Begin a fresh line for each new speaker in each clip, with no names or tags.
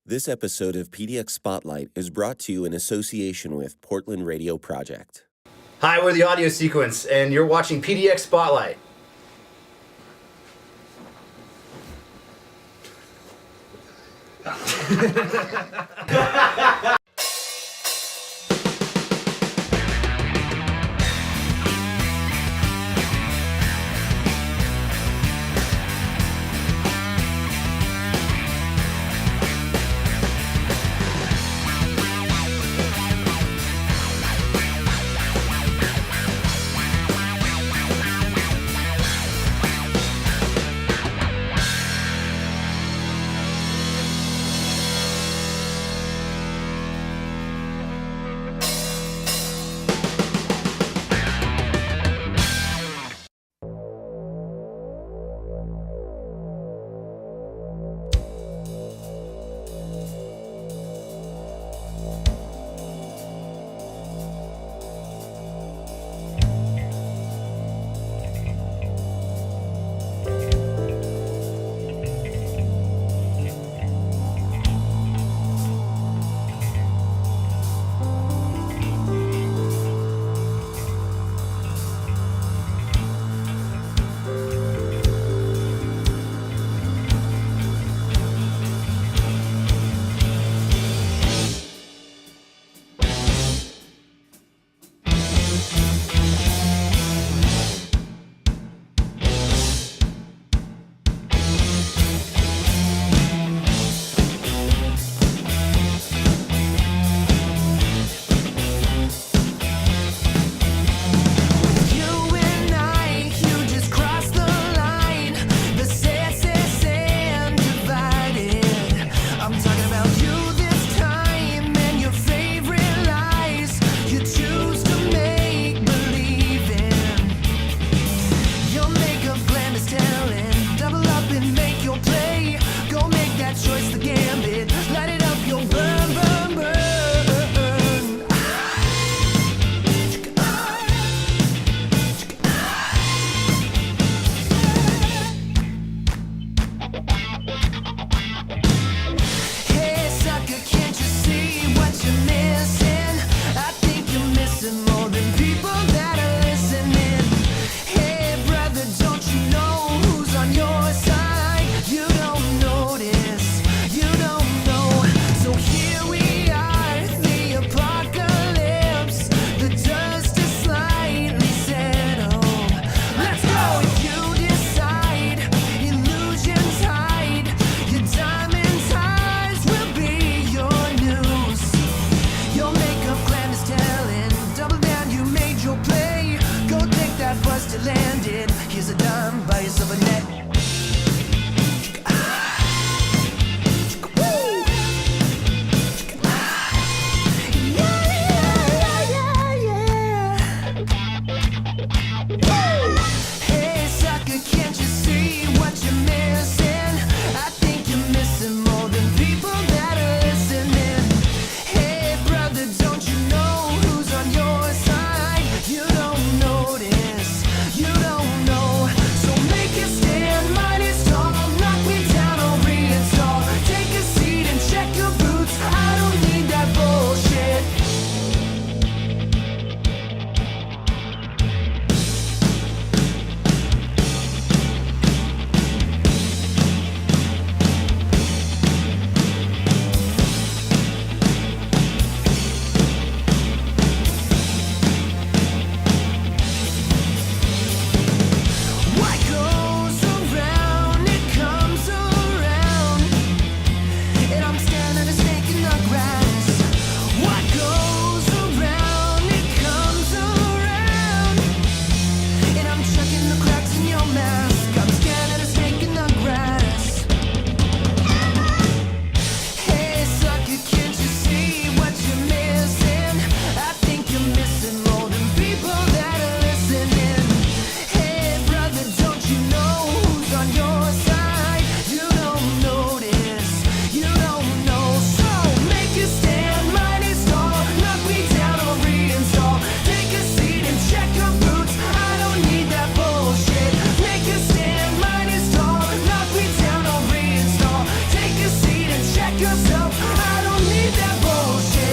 This episode of PDX Spotlight is brought to you in association with Portland Radio Project.
Hi, we're the Adio Sequence, and you're watching PDX Spotlight.
I don't need that bullshit.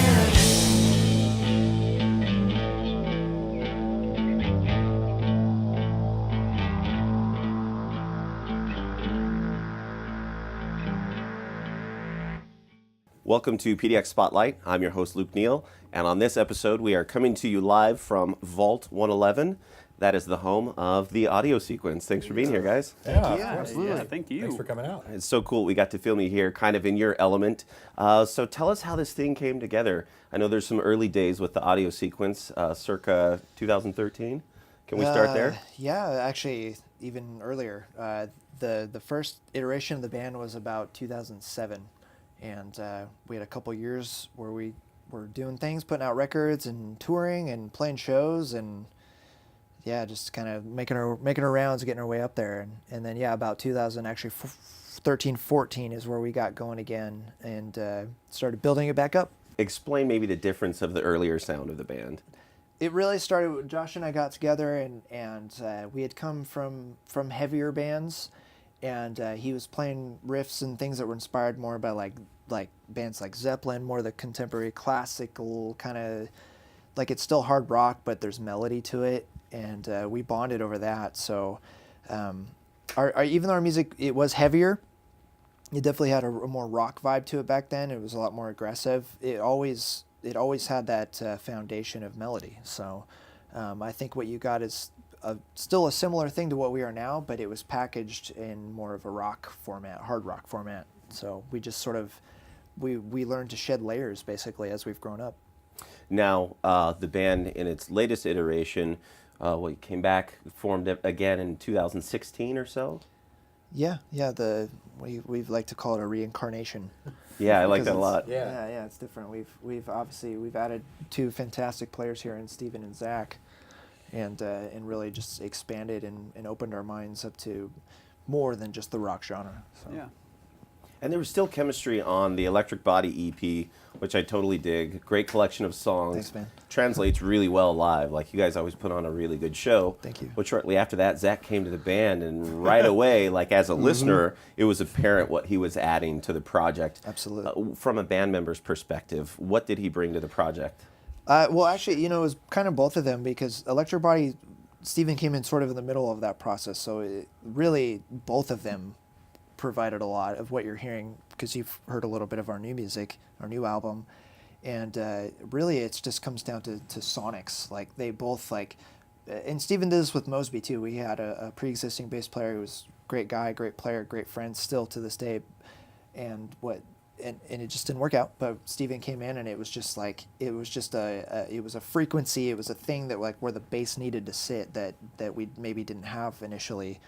Welcome to PDX Spotlight. I'm your host, Luke Neal, and on this episode, we are coming to you live from Vault 111. That is the home of the Adio Sequence. Thanks for being here, guys.
Absolutely.
Thank you.
Thanks for coming out.
It's so cool we got to film you here, kind of in your element. So tell us how this thing came together. I know there's some early days with the Adio Sequence, circa 2013. Can we start there?
Yeah, actually, even earlier. The first iteration of the band was about 2007, and we had a couple years where we were doing things, putting out records and touring and playing shows, and yeah, just kind of making our rounds, getting our way up there, and then about 2000, actually 13, 14 is where we got going again and started building it back up.
Explain maybe the difference of the earlier sound of the band.
It really started when Josh and I got together, and we had come from heavier bands, and he was playing riffs and things that were inspired more by like bands like Zeppelin, more the contemporary classical kind of, like it's still hard rock, but there's melody to it, and we bonded over that. So even though our music, it was heavier, it definitely had a more rock vibe to it back then. It was a lot more aggressive. It always had that foundation of melody. So I think what you got is still a similar thing to what we are now, but it was packaged in more of a rock format, hard rock format. So we just sort of, we learned to shed layers basically as we've grown up.
Now, the band in its latest iteration, you came back, formed it again in 2016 or so?
Yeah, we like to call it a reincarnation.
Yeah, I like that a lot.
Yeah, it's different. We've added two fantastic players here in Steven and Zach, and really just expanded and opened our minds up to more than just the rock genre. So.
Yeah.
And there was still chemistry on the Electric Body EP, which I totally dig. Great collection of songs.
Thanks, man.
Translates really well live. Like, you guys always put on a really good show.
Thank you.
But shortly after that, Zach came to the band, and right away, like as a listener, it was apparent what he was adding to the project.
Absolutely.
From a band member's perspective, what did he bring to the project?
Well, actually, it was kind of both of them, because Electric Body, Steven came in sort of in the middle of that process. So really, both of them provided a lot of what you're hearing, because you've heard a little bit of our new music, our new album, and really it just comes down to sonics. Like they both and Steven did this with Mosby too. We had a pre-existing bass player who was a great guy, great player, great friend still to this day, and it just didn't work out. But Steven came in, and it was just it was a frequency, it was a thing that where the bass needed to sit that we maybe didn't have initially.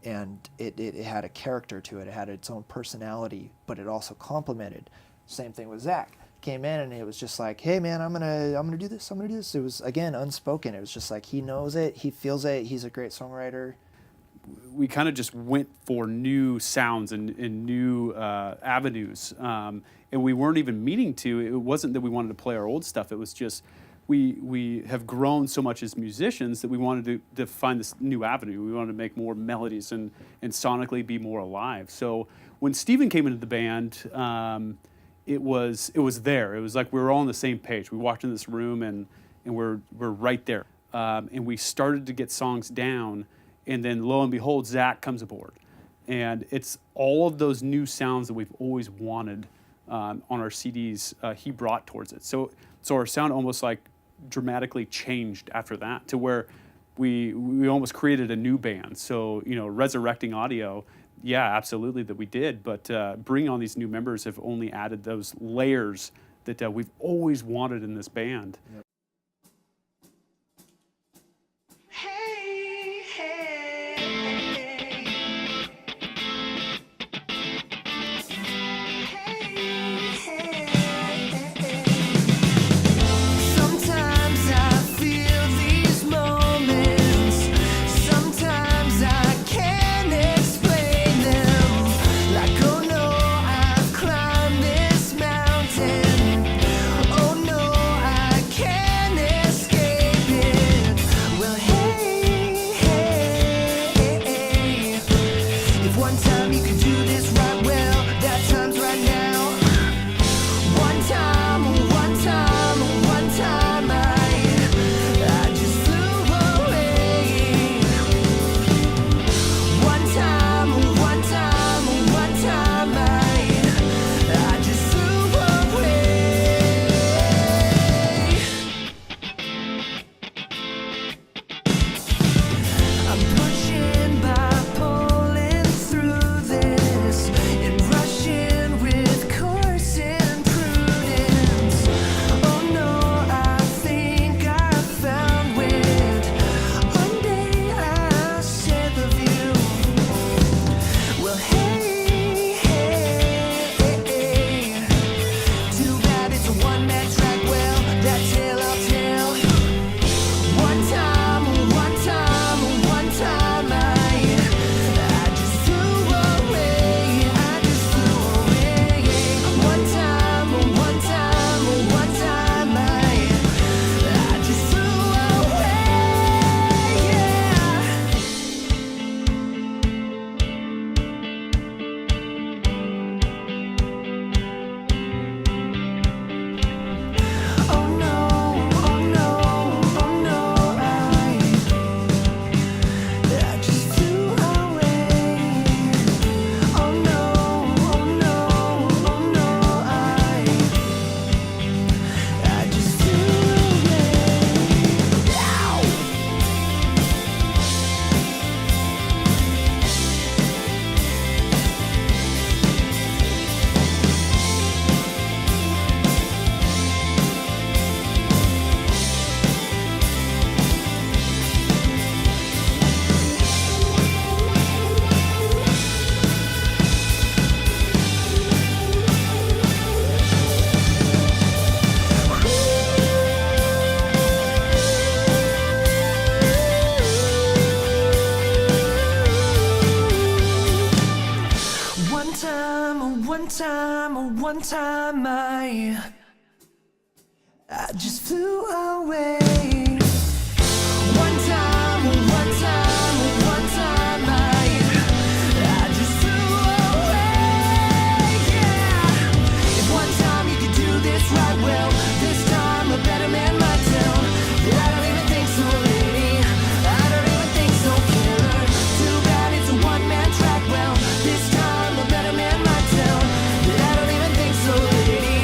And it had a character to it. It had its own personality, but it also complemented. Same thing with Zach. Came in, and it was just like, hey man, I'm gonna do this. I'm gonna do this. It was again unspoken. It was just like he knows it, he feels it. He's a great songwriter.
We kind of just went for new sounds and new avenues, and we weren't even meaning to. It wasn't that we wanted to play our old stuff. It was just we have grown so much as musicians that we wanted to find this new avenue. We wanted to make more melodies and sonically be more alive. So when Steven came into the band, it was there. It was like we were all on the same page. We walked in this room and we're right there. And we started to get songs down, and then lo and behold, Zach comes aboard. And it's all of those new sounds that we've always wanted on our CDs, he brought towards it. So our sound almost dramatically changed after that, to where we almost created a new band. So, resurrecting Adio, yeah, absolutely that we did, but bringing on these new members have only added those layers that we've always wanted in this band. Yep.
Oh no, I can't. time I just flew away. One time, one time, one time I just flew away. Yeah. If one time you could do this right, well, this time a better man might tell. I don't even think so, lady. I don't even think so, killer. Too bad it's a one-man track. Well, this time a better man might tell. I don't even think so, lady.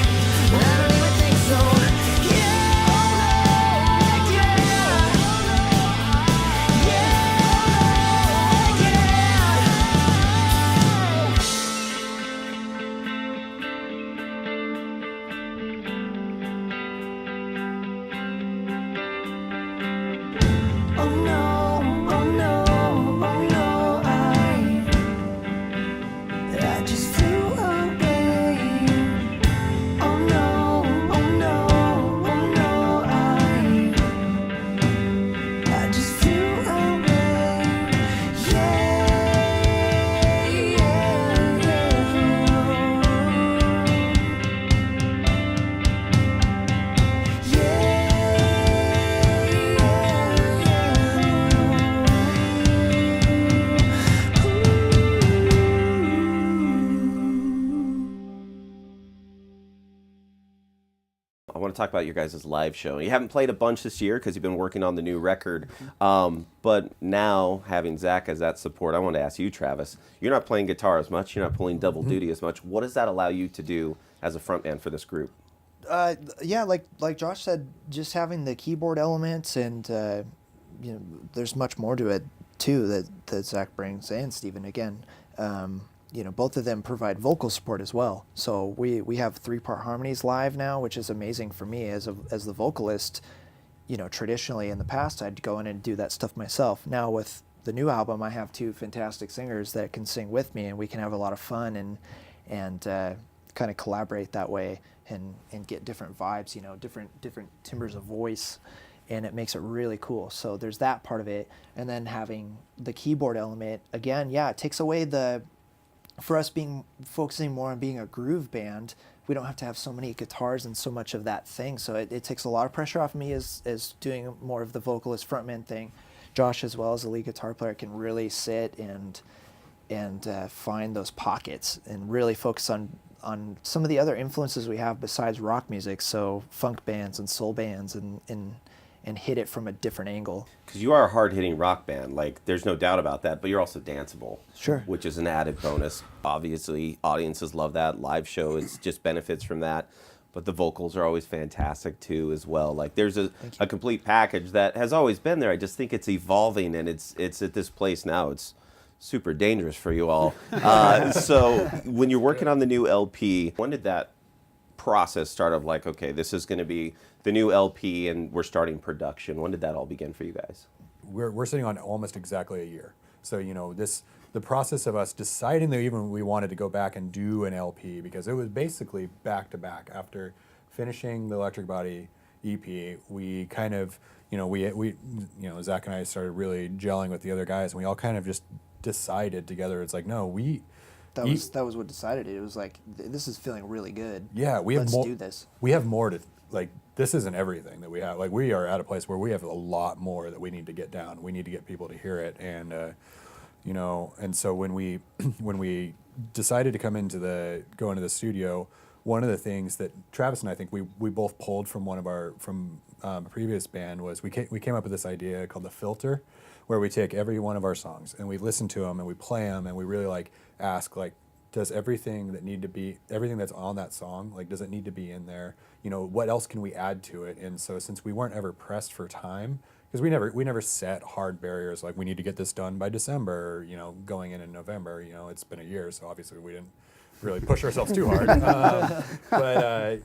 I don't even think so. Oh no, oh no, oh no, I just flew away. Oh no, oh no, oh no, I just flew away. Yeah,
I want to talk about your guys' live show. You haven't played a bunch this year because you've been working on the new record. But now, having Zach as that support, I want to ask you, Travis, you're not playing guitar as much, you're not pulling double duty as much. What does that allow you to do as a frontman for this group?
Yeah, like Josh said, just having the keyboard elements and there's much more to it too that Zach brings, and Steven again. Both of them provide vocal support as well. So we have 3-part harmonies live now, which is amazing for me as the vocalist. Traditionally in the past I'd go in and do that stuff myself. Now with the new album, I have 2 fantastic singers that can sing with me, and we can have a lot of fun and kind of collaborate that way and get different vibes, different timbres of voice, and it makes it really cool. So there's that part of it, and then having the keyboard element again, it takes away for us focusing more on being a groove band. We don't have to have so many guitars and so much of that thing, so it takes a lot of pressure off me as doing more of the vocalist frontman thing. Josh, as well as the lead guitar player, can really sit and find those pockets and really focus on some of the other influences we have besides rock music, so funk bands and soul bands, and hit it from a different angle.
Because you are a hard-hitting rock band, like there's no doubt about that, but you're also danceable.
Sure.
Which is an added bonus. Obviously, audiences love that. Live show just benefits from that. But the vocals are always fantastic too, as well. Like there's a complete package that has always been there. I just think it's evolving, and it's at this place now. It's super dangerous for you all. So when you're working on the new LP, when did that process start of like, okay, this is going to be the new LP and we're starting production? When did that all begin for you guys?
We're sitting on almost exactly a year. So the process of us deciding that even we wanted to go back and do an LP, because it was basically back to back after finishing the Electric Body EP. We kind of we Zach and I started really gelling with the other guys, and we all kind of just decided together. It's like, no, that
was what decided it. It was like, this is feeling really good.
Yeah,
Let's do this.
We have more to, like, this isn't everything that we have. Like, we are at a place where we have a lot more that we need to get down. We need to get people to hear it, and and so when we decided to go into the studio, one of the things that Travis and I think we both pulled from a previous band was we came up with this idea called the filter, where we take every one of our songs and we listen to them and we play them and we really ask, does everything that's on that song, does it need to be in there? What else can we add to it? And so since we weren't ever pressed for time, because we never set hard barriers like we need to get this done by December, going in November. It's been a year, so obviously we didn't really push ourselves too hard. But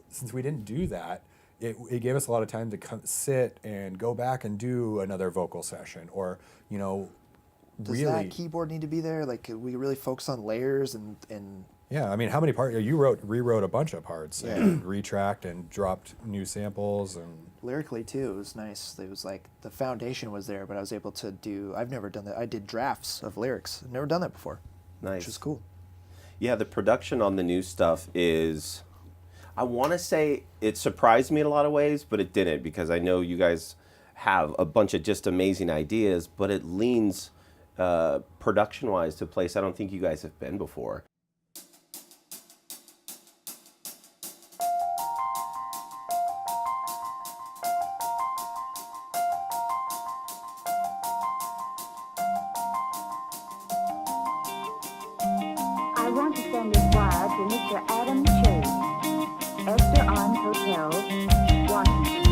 since we didn't do that, it gave us a lot of time to sit and go back and do another vocal session, or
Does that keyboard need to be there? We really focus on layers and
yeah, I mean, how many parts? You rewrote a bunch of parts and retracked and dropped new samples, and
lyrically too, it was nice. It was like the foundation was there, but I was able to I've never done that. I did drafts of lyrics. I've never done that before.
Nice.
Which was cool.
Yeah, the production on the new stuff is, I want to say it surprised me in a lot of ways, but it didn't, because I know you guys have a bunch of just amazing ideas, but it leans production-wise to a place I don't think you guys have been before.
I want to send this wire to Mr. Adam Chase, Esther Arms Hotel, Washington.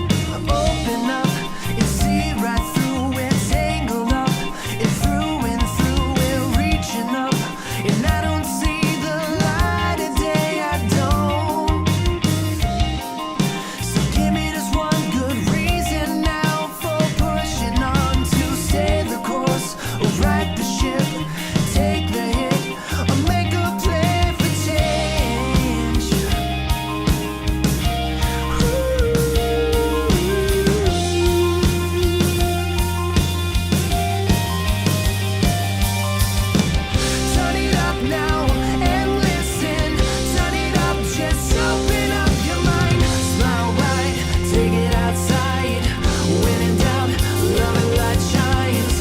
Open up and see right through it, tangled up and through, we're reaching up, and I don't see the light of day, I don't. So give me just one good reason now for pushing on to stay the course, or right the ship, take the hit, or make a play for change. Turn it up now and listen. Turn it up, just open up your mind. Smile wide, take it outside. When in doubt, love and light shines.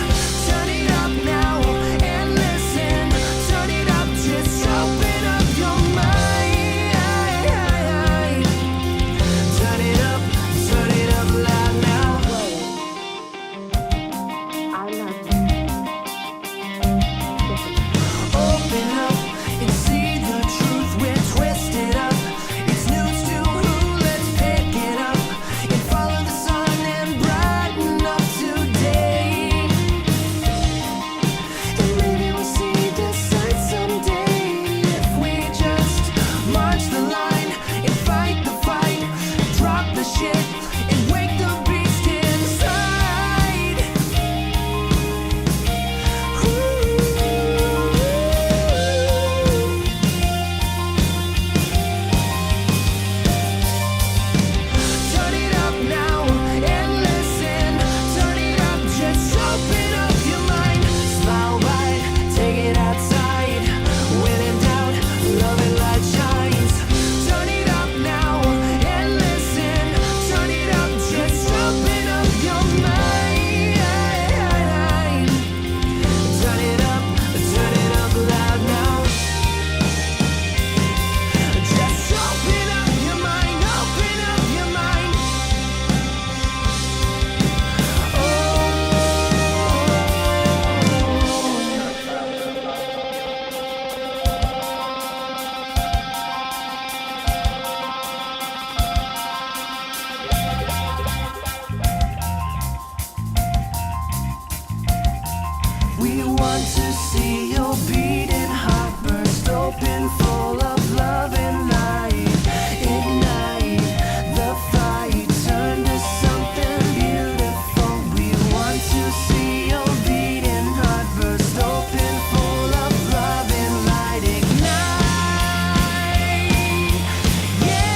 Turn it up now and listen. Turn it up, just open up your mind. Turn it up loud now.
I love you.
Open up and see the truth. We're twisted up. It's news to who? Let's pick it up and follow the sun and brighten up today. And maybe we'll see the sight someday if we just march the line and fight the fight, drop the shit and wake the beast inside. Turn it up now and listen. Turn it up, just open up your mind. Smile wide, take it outside. When in doubt, love and light shines. Turn it up now and listen. Turn it up, just open up your mind. Turn it up loud now. Just open up your mind, open up your mind. We want to see your beating heart burst open, full of love and light. Ignite the fight, turn to something beautiful. We want to see your beating heart burst open, full of love and light. Ignite, yeah.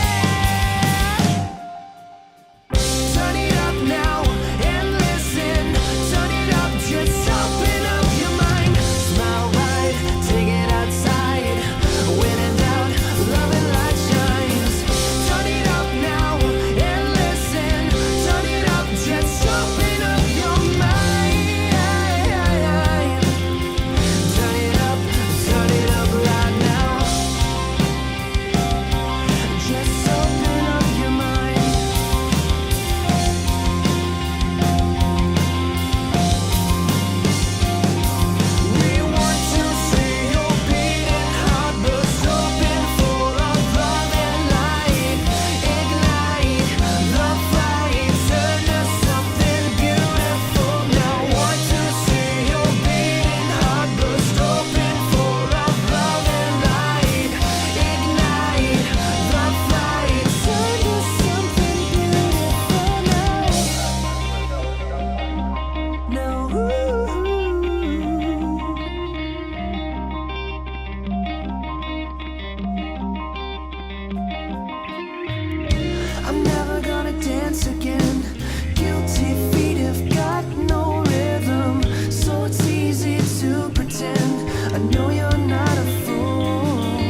Turn it up now and listen. Turn it up, just open up your mind. Smile wide, take it outside. When in doubt, love and light shines. Turn it up now and listen. Turn it up, just open up your mind. Turn it up loud now. Just open up your mind. We want to see your beating heart burst open, full of love and light. Ignite the fight, turn to something beautiful. Now want to see your beating heart burst open, full of love and light. Ignite the fight, turn to something beautiful now. I'm never gonna dance again. Guilty feet have got no rhythm, so it's easy to pretend. I know you're not a fool.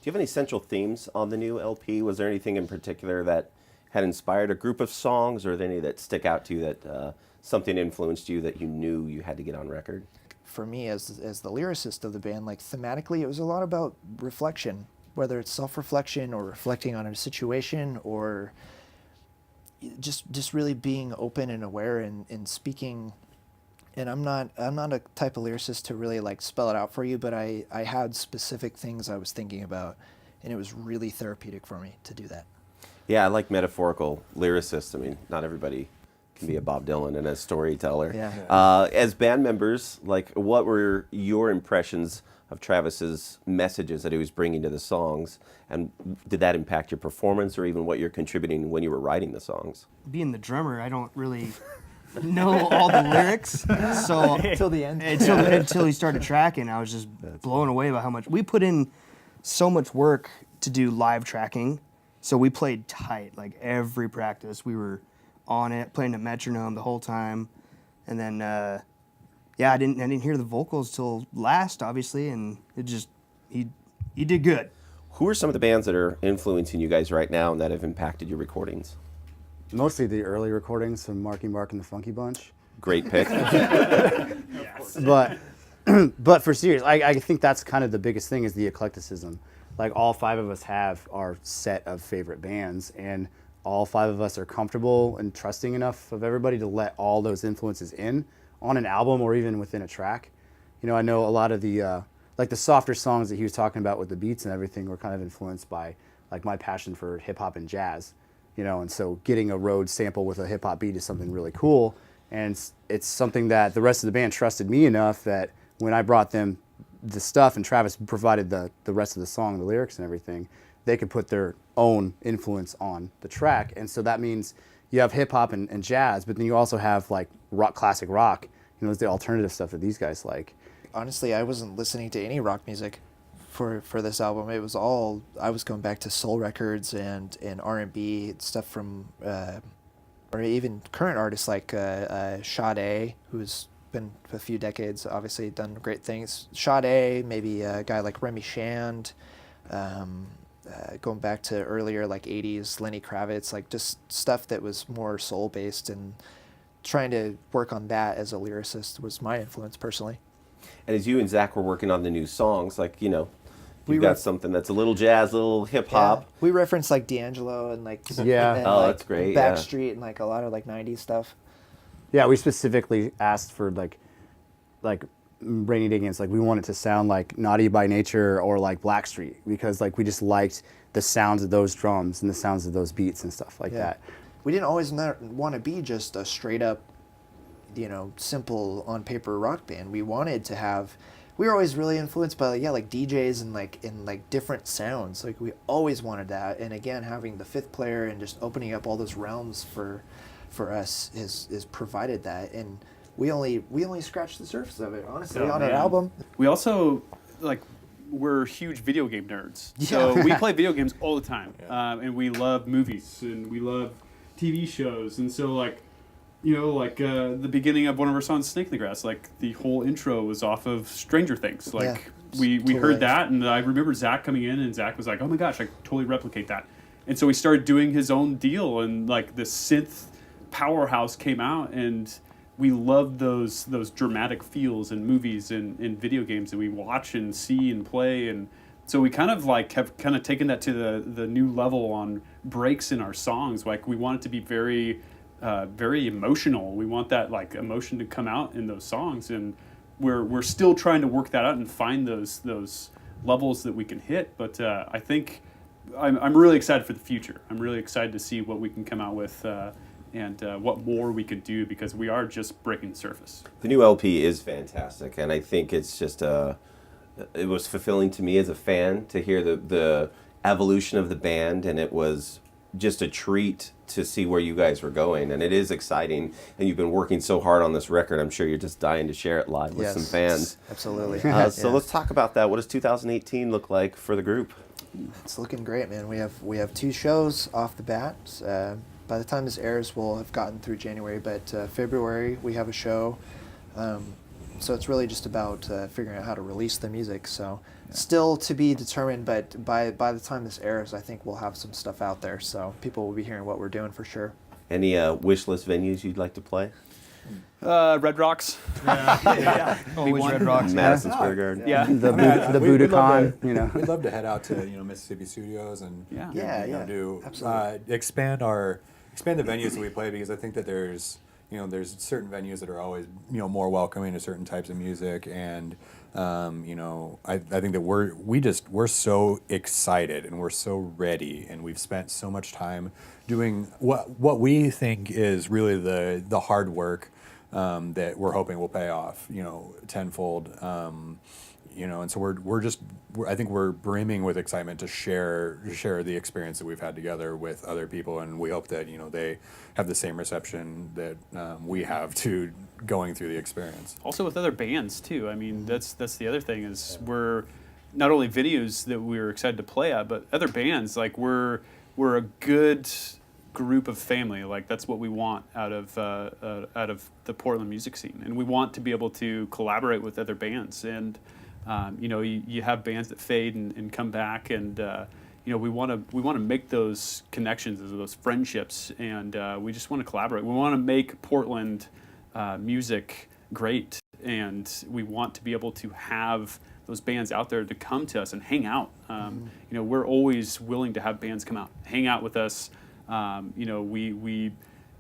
you have any central themes on the new LP? Was there anything in particular that had inspired a group of songs, or are there any that stick out to you that something influenced you that you knew you had to get on record?
For me, as the lyricist of the band, like thematically, it was a lot about reflection, whether it's self-reflection or reflecting on a situation, or just really being open and aware and speaking. And I'm not a type of lyricist to really like spell it out for you, but I had specific things I was thinking about, and it was really therapeutic for me to do that.
Yeah, I like metaphorical lyricists. I mean, not everybody can be a Bob Dylan and a storyteller.
Yeah.
As band members, like, what were your impressions of Travis's messages that he was bringing to the songs, and did that impact your performance or even what you're contributing when you were writing the songs?
Being the drummer, I don't really know all the lyrics, so
Until the end.
until he started tracking, I was just blown away by how much we put in. So much work to do live tracking, so we played tight. Like every practice, we were on it, playing a metronome the whole time, and then I didn't hear the vocals till last, obviously, and it just he did good.
Who are some of the bands that are influencing you guys right now and that have impacted your recordings?
Mostly the early recordings from Marky Mark and the Funky Bunch.
Great pick.
But but for serious, I think that's kind of the biggest thing is the eclecticism. Like all five of us have our set of favorite bands, and all five of us are comfortable and trusting enough of everybody to let all those influences in on an album or even within a track. You know, I know a lot of the like the softer songs that he was talking about with the beats and everything were kind of influenced by like my passion for hip hop and jazz. You know, and so getting a Rhodes sample with a hip hop beat is something really cool, and it's something that the rest of the band trusted me enough that when I brought them the stuff and Travis provided the rest of the song, the lyrics and everything, they could put their own influence on the track. And so that means you have hip hop and jazz, but then you also have like rock, classic rock, you know, the alternative stuff that these guys like.
Honestly, I wasn't listening to any rock music for this album. It was all, I was going back to soul records and R&B stuff from, or even current artists like Sade, who's been a few decades, obviously done great things. Sade, maybe a guy like Remy Shand, going back to earlier like 80s, Lenny Kravitz, like just stuff that was more soul-based, and trying to work on that as a lyricist was my influence personally.
And as you and Zach were working on the new songs, like, you know, you've got something that's a little jazz, a little hip hop.
Yeah. We reference like D'Angelo and like
Yeah.
and,
Oh,
like,
that's great, yeah.
Backstreet and like a lot of like 90s stuff.
Yeah, we specifically asked for like Rainy Day Games, like we want it to sound like Naughty by Nature or like Blackstreet, because like we just liked the sounds of those drums and the sounds of those beats and stuff like that.
We didn't always want to be just a straight up, you know, simple on paper rock band. We wanted to have, we were always really influenced by like DJs and like different sounds. Like we always wanted that. And again, having the fifth player and just opening up all those realms for us is provided that. And we only scratched the surface of it, honestly, on an album.
We also, like, we're huge video game nerds. So we play video games all the time. And we love movies and we love TV shows. And so, like, you know, like the beginning of one of our songs, Snake in the Grass, like the whole intro was off of Stranger Things. Like we heard that, and I remember Zach coming in, and Zach was like, oh my gosh, I could totally replicate that. And so he started doing his own deal, and like the synth powerhouse came out, and we loved those dramatic feels in movies and in video games that we watch and see and play. And so we kind of like have kind of taken that to the new level on breaks in our songs. Like we want it to be very emotional. We want that like emotion to come out in those songs, and we're still trying to work that out and find those levels that we can hit. But I think I'm really excited for the future. I'm really excited to see what we can come out with and what more we could do, because we are just breaking the surface.
The new LP is fantastic, and I think it's just it was fulfilling to me as a fan to hear the evolution of the band, and it was just a treat to see where you guys were going, and it is exciting, and you've been working so hard on this record. I'm sure you're just dying to share it live with some fans.
Absolutely.
So let's talk about that. What does 2018 look like for the group?
It's looking great, man. We have 2 shows off the bat. By the time this airs, we'll have gotten through January, but February we have a show. So it's really just about figuring out how to release the music. So still to be determined, but by the time this airs, I think we'll have some stuff out there. So people will be hearing what we're doing for sure.
Any wish list venues you'd like to play?
Red Rocks.
Always Red Rocks.
Madison Square Garden.
Yeah.
The
We'd love
Budokan,
to-
you know.
We'd love to head out to Mississippi Studios and
Yeah.
do
Absolutely.
expand the venues that we play, because I think that there's certain venues that are always more welcoming to certain types of music, and I think that we're so excited and we're so ready, and we've spent so much time doing what we think is really the hard work that we're hoping will pay off tenfold. And so I think we're brimming with excitement to share the experience that we've had together with other people, and we hope that they have the same reception that we have to going through the experience.
Also with other bands too. I mean, that's the other thing is we're not only venues that we're excited to play at, but other bands. Like we're a good group of family. Like that's what we want out of the Portland music scene, and we want to be able to collaborate with other bands. And you have bands that fade and come back, and we want to make those connections, those friendships, and we just want to collaborate. We want to make Portland music great, and we want to be able to have those bands out there to come to us and hang out. We're always willing to have bands come out, hang out with us. We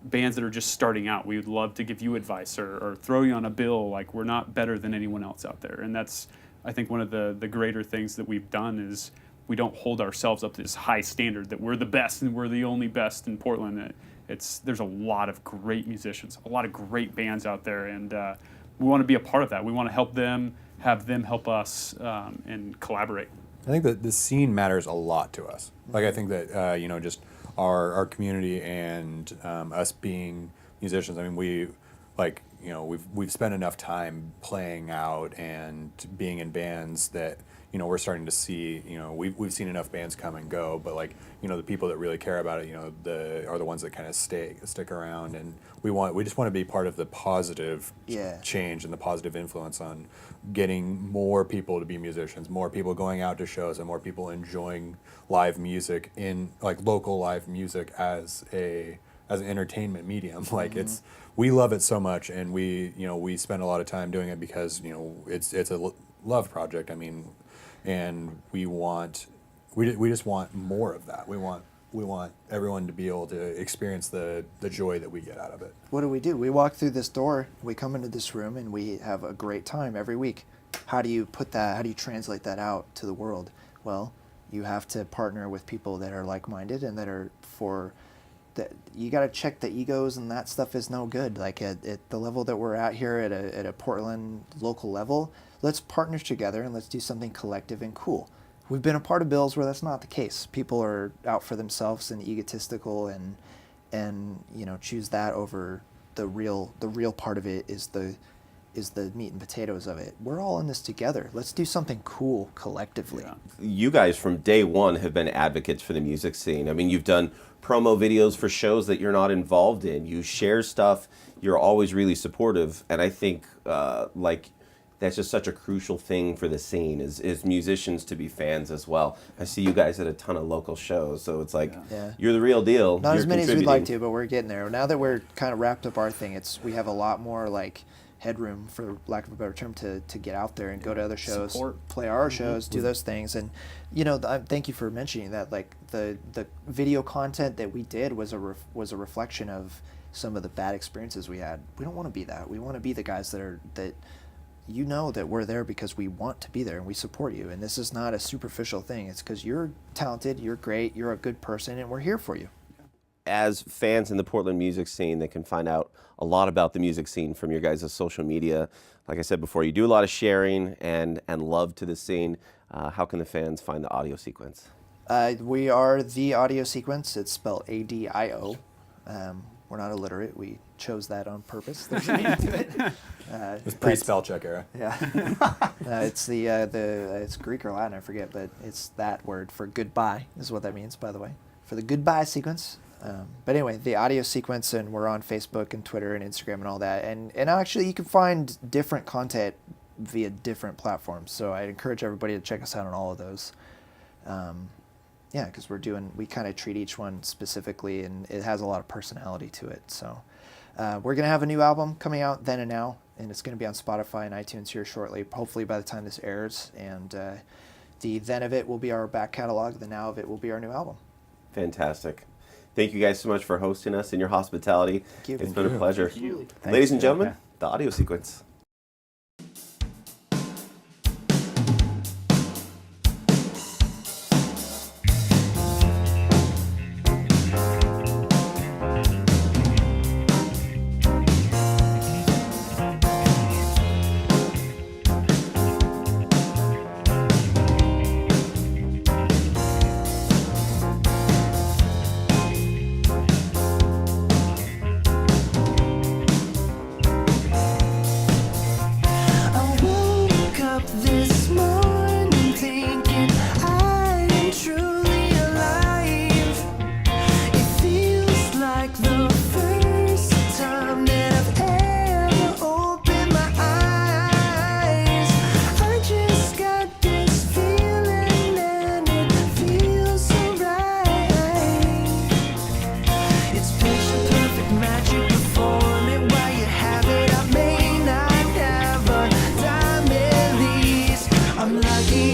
bands that are just starting out, we would love to give you advice or throw you on a bill. Like we're not better than anyone else out there, and that's I think one of the greater things that we've done is we don't hold ourselves up to this high standard that we're the best and we're the only best in Portland. There's a lot of great musicians, a lot of great bands out there, and we want to be a part of that. We want to help them, have them help us, and collaborate.
I think that the scene matters a lot to us. Like I think that just our community and us being musicians. I mean, we've spent enough time playing out and being in bands that we're starting to see. We've seen enough bands come and go, but the people that really care about it, are the ones that kind of stick around, and we just want to be part of the positive change and the positive influence on getting more people to be musicians, more people going out to shows, and more people enjoying live music in local live music as an entertainment medium. We love it so much, and we spend a lot of time doing it because it's a love project. I mean, and we just want more of that. We want everyone to be able to experience the joy that we get out of it.
What do? We walk through this door, we come into this room, and we have a great time every week. How do you translate that out to the world? Well, you have to partner with people that are like-minded and that are you got to check the egos, and that stuff is no good. Like at the level that we're at here at a Portland local level, let's partner together and let's do something collective and cool. We've been a part of bills where that's not the case. People are out for themselves and egotistical and choose that over the real part of it is the meat and potatoes of it. We're all in this together. Let's do something cool collectively.
Yeah.
You guys from day one have been advocates for the music scene. I mean, you've done promo videos for shows that you're not involved in. You share stuff. You're always really supportive, and I think that's just such a crucial thing for the scene is musicians to be fans as well. I see you guys at a ton of local shows, so it's you're the real deal.
Not
You're
as many as we'd like
contributing.
to, but we're getting there. Now that we're kind of wrapped up our thing, we have a lot more headroom, for lack of a better term, to get out there and go to other shows,
Support.
play our shows, do those things. And thank you for mentioning that. The video content that we did was a reflection of some of the bad experiences we had. We don't want to be that. We want to be the guys that we're there because we want to be there and we support you. And this is not a superficial thing. It's because you're talented, you're great, you're a good person, and we're here for you.
As fans in the Portland music scene, they can find out a lot about the music scene from your guys' social media. Like I said before, you do a lot of sharing and love to the scene. How can the fans find the Adio Sequence?
We are the Adio Sequence. It's spelled ADIO. We're not illiterate. We chose that on purpose. There's a name to it.
It's pre-spell check era.
Yeah. It's it's Greek or Latin, I forget, but it's that word for goodbye is what that means, by the way. For the Goodbye Sequence, But anyway, the Adio Sequence, and we're on Facebook and Twitter and Instagram and all that. And actually, you can find different content via different platforms. So I encourage everybody to check us out on all of those. Yeah, because we kind of treat each one specifically, and it has a lot of personality to it. So we're going to have a new album coming out then and now, and it's going to be on Spotify and iTunes here shortly, hopefully by the time this airs. And the then of it will be our back catalog. The now of it will be our new album.
Fantastic. Thank you guys so much for hosting us and your hospitality.
Thank you.
It's
Thank
been a
you.
pleasure.
Thanks.
Ladies and gentlemen,
Yeah.
the Audio Sequence.
I woke up this morning thinking I am truly alive. It feels like the first time that I've ever opened my eyes. I just got this feeling and it feels so right. It's picture perfect magic before me. While you have it, I may not have a dime at least. I'm lucky,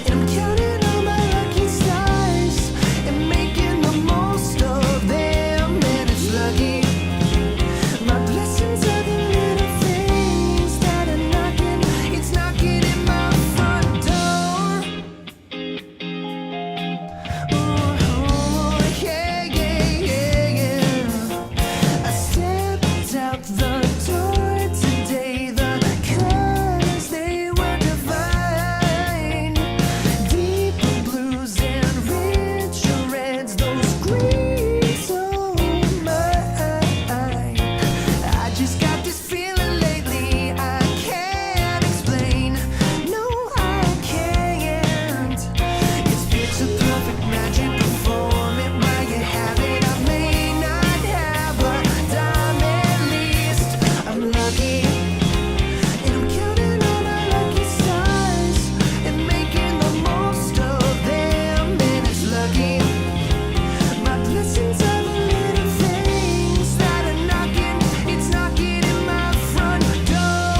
and I'm counting on my lucky stars and making the most of them. And it's lucky. My blessings are the little things that are knocking. It's knocking at my front door. Ooh, yeah, yeah, yeah, yeah. I stepped out the door today. The colors, they were divine. Deeper blues and richer reds. Those greens, oh my. I just got this feeling lately. I can't explain. No, I can't. It's picture perfect magic before me. While you have it, I may not have a dime at least. I'm lucky, and I'm counting on my lucky stars and making the most of them. And it's lucky. My blessings are the little things that are knocking. It's knocking at my front door.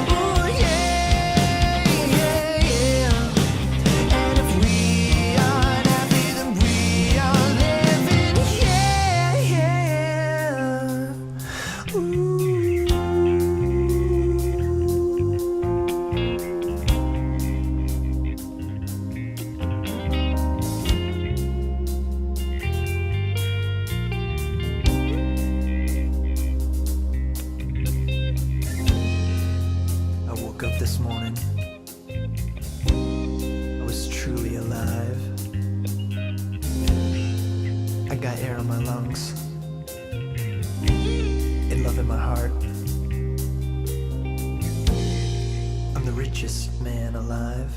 Oh yeah, yeah, yeah. And if we aren't happy, then we are living. Yeah, yeah. Ooh. I woke up this morning. I was truly alive. I got air in my lungs and love in my heart. I'm the richest man alive.